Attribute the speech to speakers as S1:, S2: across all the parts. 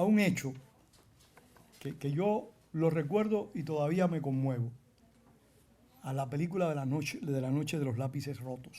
S1: a un hecho que yo lo recuerdo y todavía me conmuevo. A la película de la noche de los lápices rotos.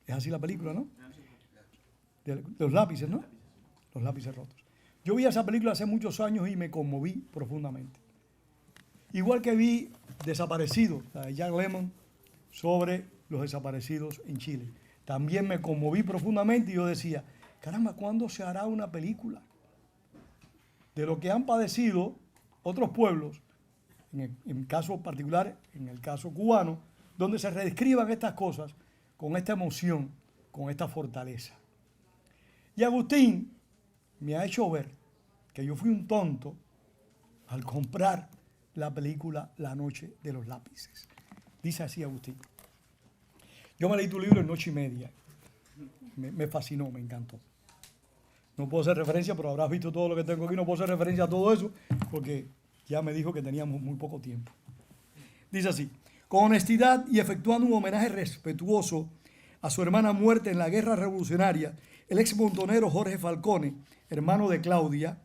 S1: Es así la película, ¿no? De los lápices, ¿no? Los lápices rotos. Yo vi esa película hace muchos años y me conmoví profundamente. Igual que vi Desaparecido, la de Jack Lemmon, sobre los desaparecidos en Chile. También me conmoví profundamente y yo decía, caramba, ¿cuándo se hará una película de lo que han padecido otros pueblos, en el caso particular, en el caso cubano, donde se redescriban estas cosas con esta emoción, con esta fortaleza? Y Agustín me ha hecho ver que yo fui un tonto al comprar la película La Noche de los Lápices. Dice así Agustín. Yo me leí tu libro en noche y media. Me fascinó, me encantó. No puedo hacer referencia, pero habrás visto todo lo que tengo aquí. No puedo hacer referencia a todo eso porque ya me dijo que teníamos muy poco tiempo. Dice así. Con honestidad y efectuando un homenaje respetuoso a su hermana muerta en la guerra revolucionaria, el ex montonero Jorge Falcone, hermano de Claudia,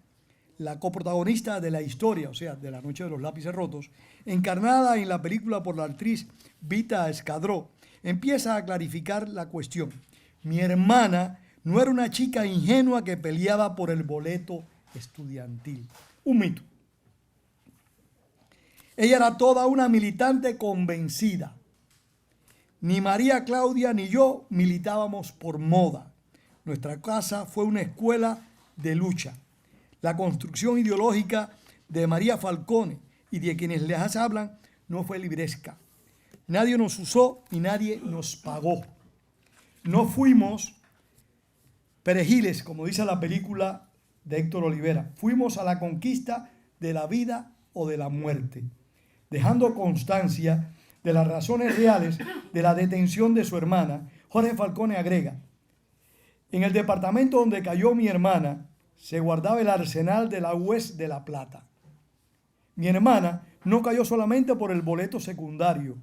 S1: la coprotagonista de la historia, o sea, de La Noche de los Lápices Rotos, encarnada en la película por la actriz Vita Escadró, empieza a clarificar la cuestión. Mi hermana no era una chica ingenua que peleaba por el boleto estudiantil. Un mito. Ella era toda una militante convencida. Ni María Claudia ni yo militábamos por moda. Nuestra casa fue una escuela de lucha. La construcción ideológica de María Falcone y de quienes les hablan no fue libresca. Nadie nos usó y nadie nos pagó. No fuimos perejiles, como dice la película de Héctor Olivera. Fuimos a la conquista de la vida o de la muerte, dejando constancia de las razones reales de la detención de su hermana. Jorge Falcone agrega, en el departamento donde cayó mi hermana se guardaba el arsenal de la UES de La Plata. Mi hermana no cayó solamente por el boleto secundario.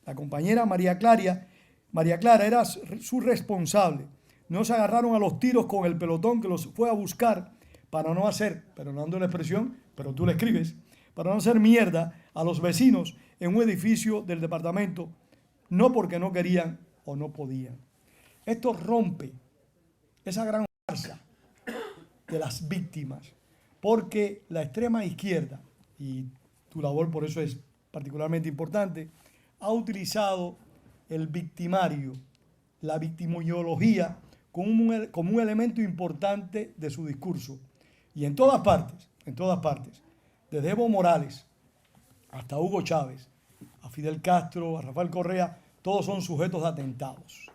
S1: La compañera María Clara era su responsable. No se agarraron a los tiros con el pelotón que los fue a buscar para no hacer, perdonando la expresión, pero tú la escribes, para no hacer mierda a los vecinos en un edificio del departamento, no porque no querían o no podían. Esto rompe esa gran farsa de las víctimas, porque la extrema izquierda, y tu labor por eso es particularmente importante, ha utilizado el victimario, la victimología, como un elemento importante de su discurso. Y en todas partes, desde Evo Morales hasta Hugo Chávez, a Fidel Castro, a Rafael Correa, todos son sujetos de atentados.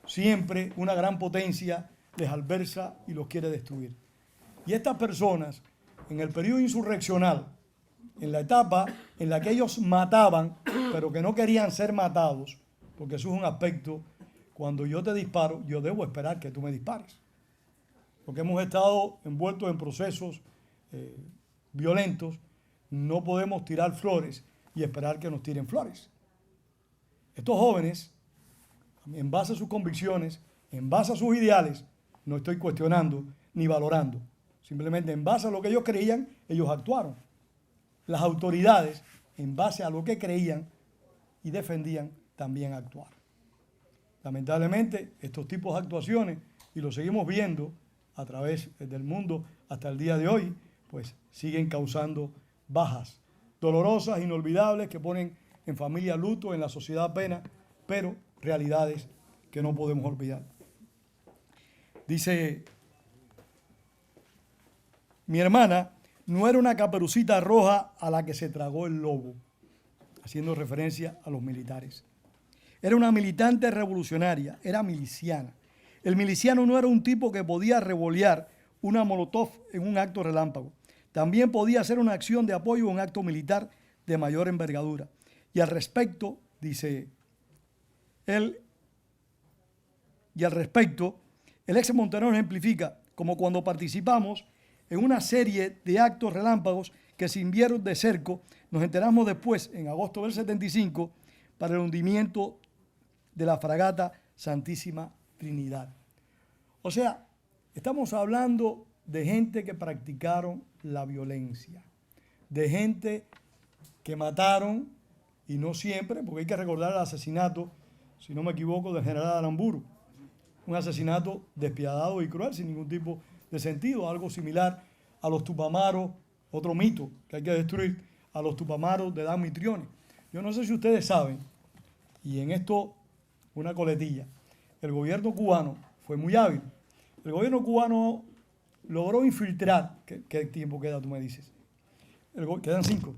S1: Siempre una gran potencia les adversa y los quiere destruir. Y estas personas, en el periodo insurreccional, en la etapa en la que ellos mataban, pero que no querían ser matados, porque eso es un aspecto, cuando yo te disparo, yo debo esperar que tú me dispares. Porque hemos estado envueltos en procesos violentos, no podemos tirar flores y esperar que nos tiren flores. Estos jóvenes, en base a sus convicciones, en base a sus ideales, no estoy cuestionando ni valorando. Simplemente en base a lo que ellos creían, ellos actuaron. Las autoridades, en base a lo que creían y defendían, también actuaron. Lamentablemente, estos tipos de actuaciones, y lo seguimos viendo a través del mundo hasta el día de hoy, pues siguen causando bajas dolorosas, inolvidables, que ponen en familia luto, en la sociedad pena, pero realidades que no podemos olvidar. Dice, mi hermana no era una caperucita roja a la que se tragó el lobo, haciendo referencia a los militares. Era una militante revolucionaria, era miliciana. El miliciano no era un tipo que podía revolear una molotov en un acto relámpago. También podía hacer una acción de apoyo en un acto militar de mayor envergadura. Y al respecto, dice él, el ex montonero ejemplifica como cuando participamos en una serie de actos relámpagos que sin vieron de cerco, nos enteramos después, en agosto del 75, para el hundimiento de la fragata Santísima Trinidad. O sea, estamos hablando de gente que practicaron la violencia, de gente que mataron, y no siempre, porque hay que recordar el asesinato, si no me equivoco, del general Aramburu. Un asesinato despiadado y cruel, sin ningún tipo de sentido, algo similar a los Tupamaros, otro mito que hay que destruir, a los Tupamaros de Dan Mitrione. Yo no sé si ustedes saben, y en esto una coletilla, el gobierno cubano fue muy hábil. El gobierno cubano logró infiltrar, ¿qué tiempo queda, tú me dices? Quedan 5.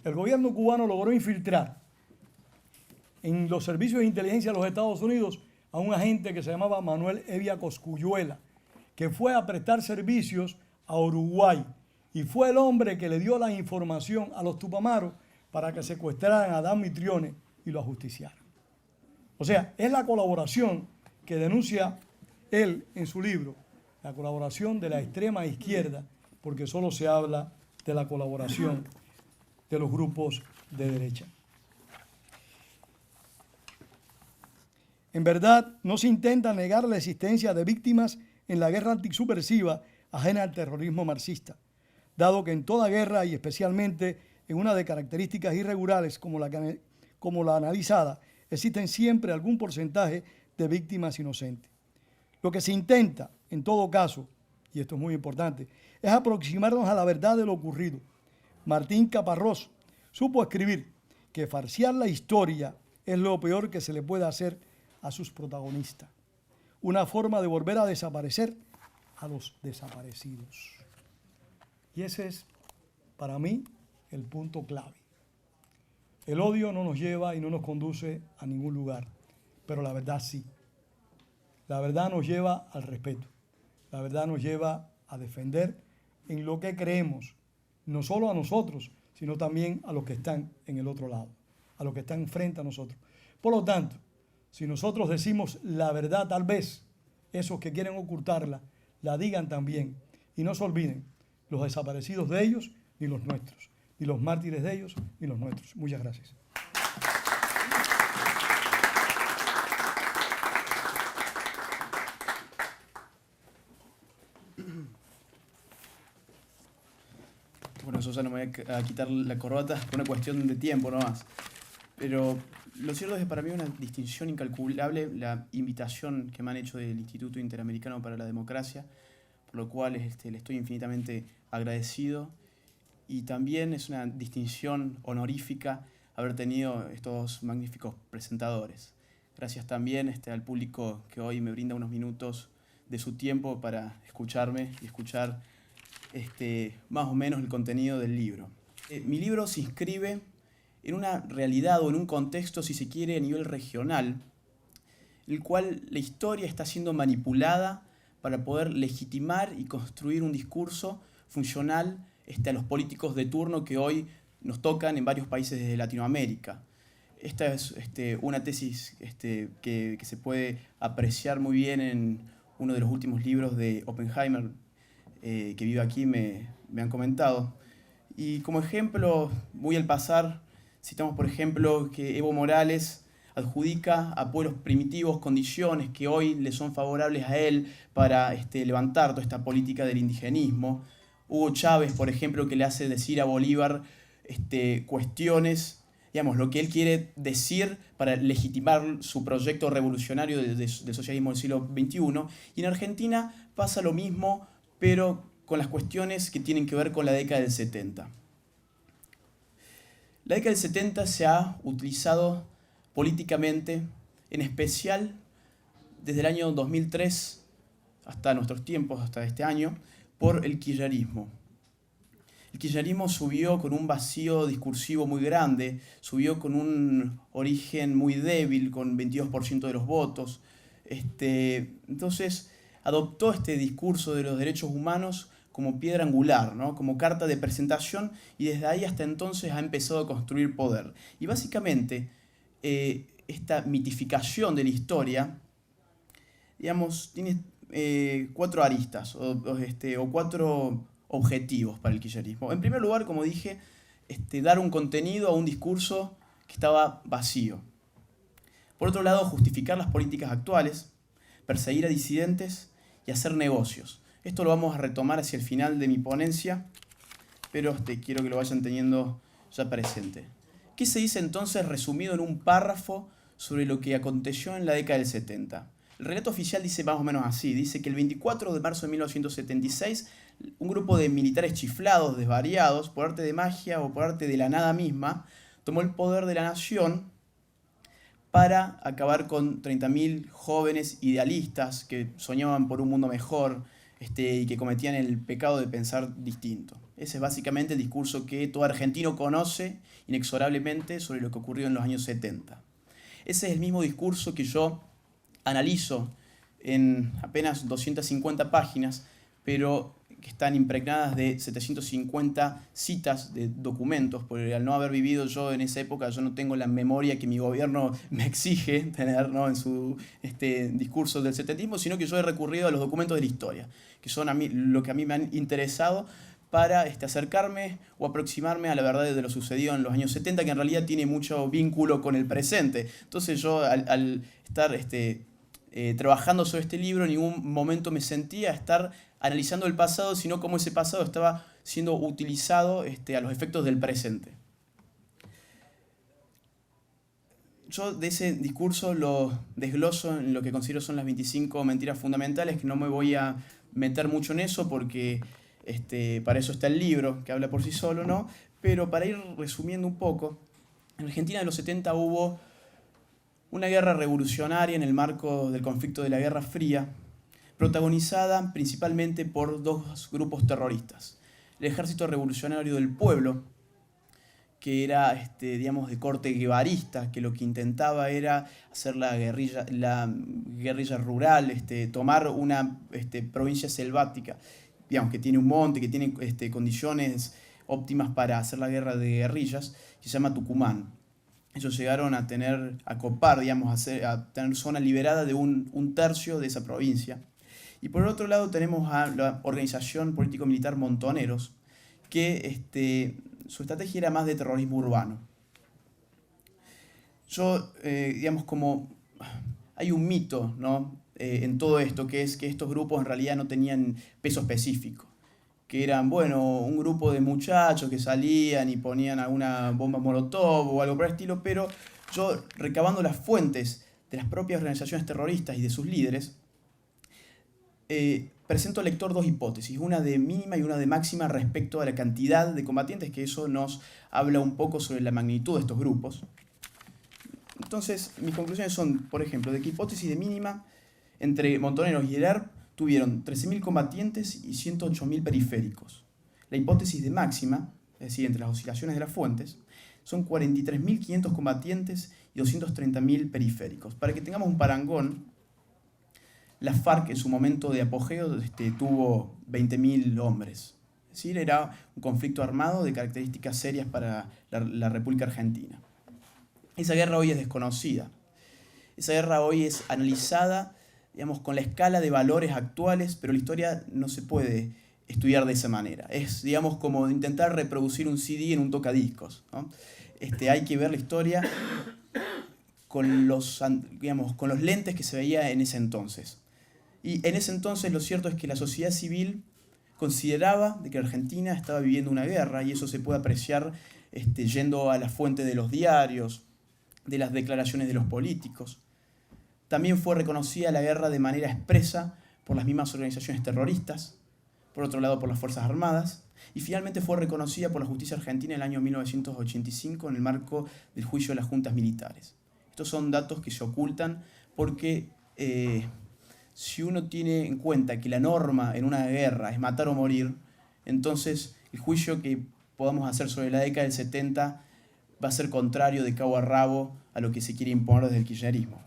S1: El gobierno cubano logró infiltrar en los servicios de inteligencia de los Estados Unidos a un agente que se llamaba Manuel Evia Cosculluela, que fue a prestar servicios a Uruguay y fue el hombre que le dio la información a los Tupamaros para que secuestraran a Dan Mitrione y lo ajusticiaran. O sea, es la colaboración que denuncia él en su libro, la colaboración de la extrema izquierda, porque solo se habla de la colaboración de los grupos de derecha. En verdad, no se intenta negar la existencia de víctimas en la guerra antisubversiva ajena al terrorismo marxista, dado que en toda guerra, y especialmente en una de características irregulares como la analizada, existen siempre algún porcentaje de víctimas inocentes. Lo que se intenta, en todo caso, y esto es muy importante, es aproximarnos a la verdad de lo ocurrido. Martín Caparrós supo escribir que farsear la historia es lo peor que se le puede hacer a sus protagonistas. Una forma de volver a desaparecer a los desaparecidos. Y ese es, para mí, el punto clave. El odio no nos lleva y no nos conduce a ningún lugar, pero la verdad sí. La verdad nos lleva al respeto. La verdad nos lleva a defender en lo que creemos, no solo a nosotros, sino también a los que están en el otro lado, a los que están frente a nosotros. Por lo tanto, si nosotros decimos la verdad, tal vez esos que quieren ocultarla la digan también. Y no se olviden, los desaparecidos de ellos ni los nuestros, ni los mártires de ellos ni los nuestros. Muchas gracias.
S2: Bueno, Susana, me voy a quitar la corbata por una cuestión de tiempo nomás. Pero lo cierto es que para mí es una distinción incalculable la invitación que me han hecho del Instituto Interamericano para la Democracia, por lo cual le estoy infinitamente agradecido. Y también es una distinción honorífica haber tenido estos magníficos presentadores. Gracias también al público que hoy me brinda unos minutos de su tiempo para escucharme y escuchar más o menos el contenido del libro. Mi libro se inscribe en una realidad o en un contexto, si se quiere, a nivel regional, en el cual la historia está siendo manipulada para poder legitimar y construir un discurso funcional a los políticos de turno que hoy nos tocan en varios países de Latinoamérica. Esta es una tesis que se puede apreciar muy bien en uno de los últimos libros de Oppenheimer, que vive aquí, me han comentado. Y como ejemplo, muy al pasar, citamos por ejemplo que Evo Morales adjudica a pueblos primitivos condiciones que hoy le son favorables a él para levantar toda esta política del indigenismo. Hugo Chávez, por ejemplo, que le hace decir a Bolívar cuestiones, digamos, lo que él quiere decir para legitimar su proyecto revolucionario del socialismo del siglo XXI. Y en Argentina pasa lo mismo, pero con las cuestiones que tienen que ver con la década del 70. La década del 70 se ha utilizado políticamente, en especial desde el año 2003 hasta nuestros tiempos, hasta este año, por el kirchnerismo. El kirchnerismo subió con un vacío discursivo muy grande, subió con un origen muy débil, con 22% de los votos. Entonces adoptó este discurso de los derechos humanos como piedra angular, ¿no? Como carta de presentación, y desde ahí hasta entonces ha empezado a construir poder. Y básicamente esta mitificación de la historia, digamos, tiene 4 aristas o 4 objetivos para el kirchnerismo. En primer lugar, como dije, dar un contenido a un discurso que estaba vacío. Por otro lado, justificar las políticas actuales, perseguir a disidentes y hacer negocios. Esto lo vamos a retomar hacia el final de mi ponencia, pero quiero que lo vayan teniendo ya presente. ¿Qué se dice entonces resumido en un párrafo sobre lo que aconteció en la década del 70? El relato oficial dice más o menos así, dice que el 24 de marzo de 1976, un grupo de militares chiflados, desvariados, por arte de magia o por arte de la nada misma, tomó el poder de la nación para acabar con 30.000 jóvenes idealistas que soñaban por un mundo mejor y que cometían el pecado de pensar distinto. Ese es básicamente el discurso que todo argentino conoce inexorablemente sobre lo que ocurrió en los años 70. Ese es el mismo discurso que yo analizo en apenas 250 páginas, pero que están impregnadas de 750 citas de documentos, porque al no haber vivido yo en esa época, yo no tengo la memoria que mi gobierno me exige tener, ¿no?, en su discurso del setentismo, sino que yo he recurrido a los documentos de la historia, que son lo que a mí me han interesado para acercarme o aproximarme a la verdad de lo sucedido en los años 70, que en realidad tiene mucho vínculo con el presente. Entonces yo al estar trabajando sobre este libro, en ningún momento me sentía estar analizando el pasado, sino cómo ese pasado estaba siendo utilizado a los efectos del presente. Yo de ese discurso lo desgloso en lo que considero son las 25 mentiras fundamentales, que no me voy a meter mucho en eso porque para eso está el libro, que habla por sí solo, ¿no? Pero para ir resumiendo un poco, en Argentina de los 70 hubo una guerra revolucionaria en el marco del conflicto de la Guerra Fría, protagonizada principalmente por dos grupos terroristas. El Ejército Revolucionario del Pueblo, que era digamos, de corte guevarista, que lo que intentaba era hacer la guerrilla rural, tomar una provincia selvática, digamos, que tiene un monte, que tiene condiciones óptimas para hacer la guerra de guerrillas, que se llama Tucumán. Ellos llegaron a copar, digamos, a tener zona liberada de un tercio de esa provincia. Y por el otro lado tenemos a la organización político-militar Montoneros, que su estrategia era más de terrorismo urbano. Digamos, como hay un mito, ¿no?, en todo esto, que es que estos grupos en realidad no tenían peso específico, que eran, bueno, un grupo de muchachos que salían y ponían alguna bomba molotov o algo por el estilo, pero yo, recabando las fuentes de las propias organizaciones terroristas y de sus líderes, presento al lector dos hipótesis, una de mínima y una de máxima respecto a la cantidad de combatientes, que eso nos habla un poco sobre la magnitud de estos grupos. Entonces, mis conclusiones son, por ejemplo, de que hipótesis de mínima, entre Montoneros y el ERP tuvieron 13.000 combatientes y 108.000 periféricos. La hipótesis de máxima, es decir, entre las oscilaciones de las fuentes, son 43.500 combatientes y 230.000 periféricos. Para que tengamos un parangón, la FARC en su momento de apogeo tuvo 20.000 hombres. Es decir, era un conflicto armado de características serias para la República Argentina. Esa guerra hoy es desconocida. Esa guerra hoy es analizada, digamos, con la escala de valores actuales, pero la historia no se puede estudiar de esa manera. Es, digamos, como intentar reproducir un CD en un tocadiscos, ¿no? Hay que ver la historia con los lentes que se veía en ese entonces. Y en ese entonces lo cierto es que la sociedad civil consideraba de que Argentina estaba viviendo una guerra, y eso se puede apreciar yendo a la fuente de los diarios, de las declaraciones de los políticos. También fue reconocida la guerra de manera expresa por las mismas organizaciones terroristas, por otro lado por las Fuerzas Armadas, y finalmente fue reconocida por la justicia argentina en el año 1985 en el marco del juicio de las juntas militares. Estos son datos que se ocultan porque si uno tiene en cuenta que la norma en una guerra es matar o morir, entonces el juicio que podamos hacer sobre la década del 70 va a ser contrario de cabo a rabo a lo que se quiere imponer desde el kirchnerismo.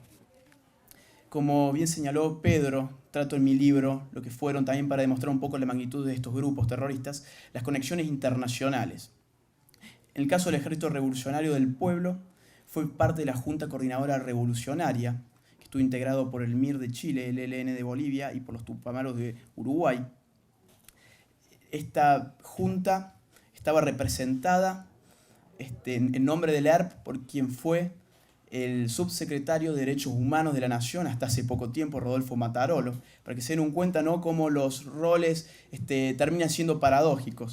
S2: Como bien señaló Pedro, trato en mi libro lo que fueron, también para demostrar un poco la magnitud de estos grupos terroristas, las conexiones internacionales. En el caso del Ejército Revolucionario del Pueblo, fue parte de la Junta Coordinadora Revolucionaria, que estuvo integrado por el MIR de Chile, el ELN de Bolivia y por los Tupamaros de Uruguay. Esta junta estaba representada en nombre del ERP por quien fue el subsecretario de Derechos Humanos de la Nación hasta hace poco tiempo, Rodolfo Matarolo, para que se den cuenta, ¿no?, cómo los roles terminan siendo paradójicos.